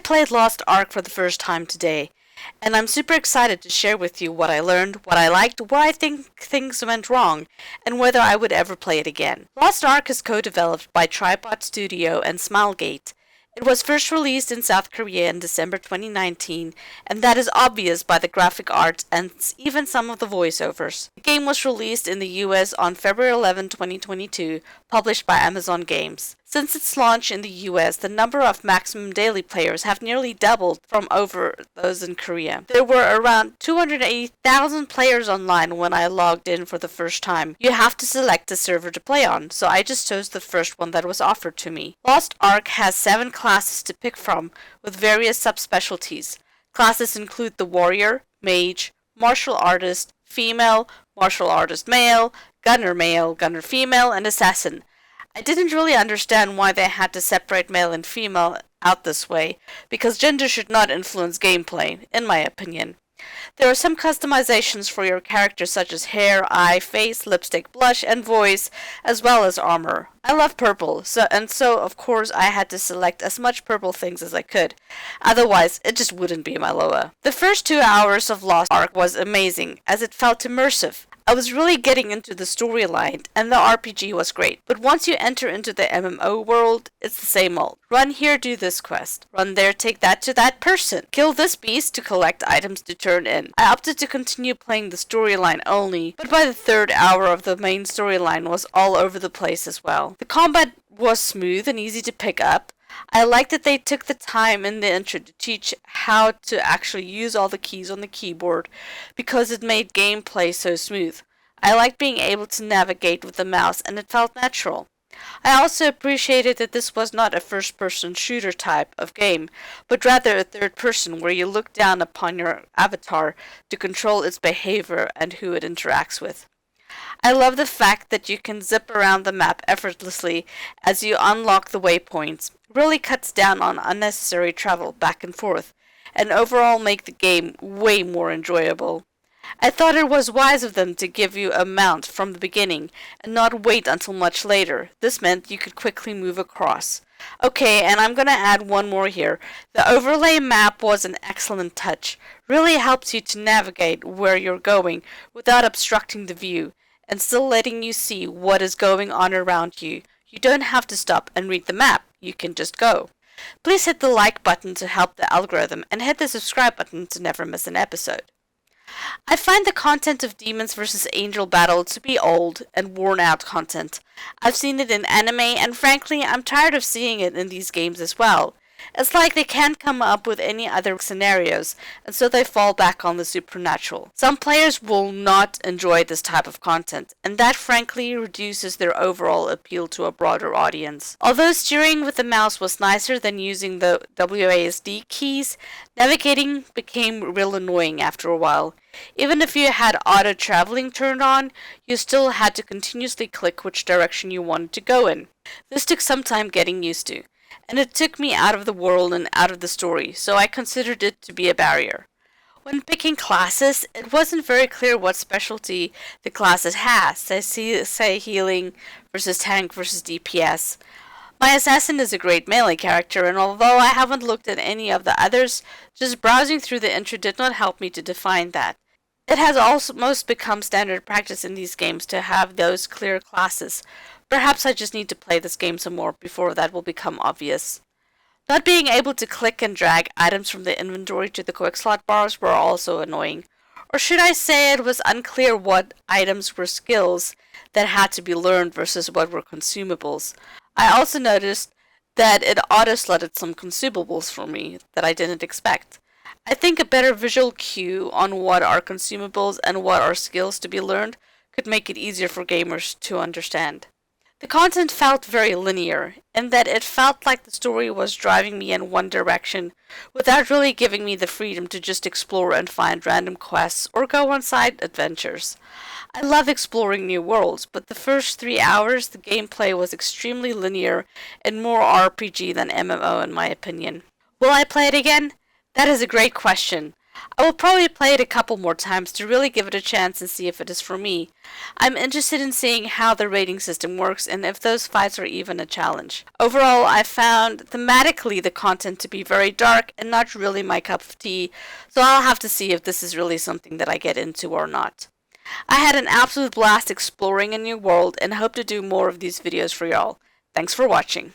played Lost Ark for the first time today, and I'm super excited to share with you what I learned, what I liked, where I think things went wrong, and whether I would ever play it again. Lost Ark is co-developed by Tripod Studio and Smilegate. It was first released in South Korea in December 2019, and that is obvious by the graphic art and even some of the voiceovers. The game was released in the US on February 11, 2022, published by Amazon Games. Since its launch in the US, the number of maximum daily players have nearly doubled from over those in Korea. There were around 280,000 players online when I logged in for the first time. You have to select a server to play on, so I just chose the first one that was offered to me. Lost Ark has 7 classes to pick from, with various subspecialties. Classes include the warrior, mage, martial artist, female, martial artist male, gunner female, and assassin. I didn't really understand why they had to separate male and female out this way, because gender should not influence gameplay, in my opinion. There are some customizations for your character such as hair, eye, face, lipstick, blush, and voice, as well as armor. I love purple, so of course I had to select as much purple things as I could. Otherwise, it just wouldn't be Miloa. The first 2 hours of Lost Ark was amazing, as it felt immersive. I was really getting into the storyline, and the RPG was great. But once you enter into the MMO world, it's the same old. Run here, do this quest. Run there, take that to that person. Kill this beast to collect items to turn in. I opted to continue playing the storyline only, but by the 3rd hour of the main storyline was all over the place as well. The combat was smooth and easy to pick up. I like that they took the time in the intro to teach how to actually use all the keys on the keyboard because it made gameplay so smooth. I liked being able to navigate with the mouse and it felt natural. I also appreciated that this was not a first-person shooter type of game, but rather a third-person where you look down upon your avatar to control its behavior and who it interacts with. I love the fact that you can zip around the map effortlessly as you unlock the waypoints. It really cuts down on unnecessary travel back and forth, and overall make the game way more enjoyable. I thought it was wise of them to give you a mount from the beginning and not wait until much later. This meant you could quickly move across. Okay, and I'm gonna add one more here. The overlay map was an excellent touch. Really helps you to navigate where you're going without obstructing the view, and still letting you see what is going on around you. You don't have to stop and read the map, you can just go. Please hit the like button to help the algorithm, and hit the subscribe button to never miss an episode. I find the content of Demons vs. Angel Battle to be old and worn out content. I've seen it in anime, and frankly, I'm tired of seeing it in these games as well. It's like they can't come up with any other scenarios, and so they fall back on the supernatural. Some players will not enjoy this type of content, and that frankly reduces their overall appeal to a broader audience. Although steering with the mouse was nicer than using the WASD keys, navigating became real annoying after a while. Even if you had auto traveling turned on, you still had to continuously click which direction you wanted to go in. This took some time getting used to, and it took me out of the world and out of the story, so I considered it to be a barrier. When picking classes, it wasn't very clear what specialty the classes has, say healing versus tank versus DPS. My assassin is a great melee character, and although I haven't looked at any of the others, just browsing through the intro did not help me to define that. It has almost become standard practice in these games to have those clear classes. Perhaps I just need to play this game some more before that will become obvious. Not being able to click and drag items from the inventory to the quick slot bars were also annoying. Or should I say it was unclear what items were skills that had to be learned versus what were consumables. I also noticed that it auto-slotted some consumables for me that I didn't expect. I think a better visual cue on what are consumables and what are skills to be learned could make it easier for gamers to understand. The content felt very linear, in that it felt like the story was driving me in one direction, without really giving me the freedom to just explore and find random quests or go on side adventures. I love exploring new worlds, but the first 3 hours the gameplay was extremely linear and more RPG than MMO in my opinion. Will I play it again? That is a great question. I will probably play it a couple more times to really give it a chance and see if it is for me. I'm interested in seeing how the rating system works and if those fights are even a challenge. Overall, I found thematically the content to be very dark and not really my cup of tea, so I'll have to see if this is really something that I get into or not. I had an absolute blast exploring a new world and hope to do more of these videos for y'all. Thanks for watching.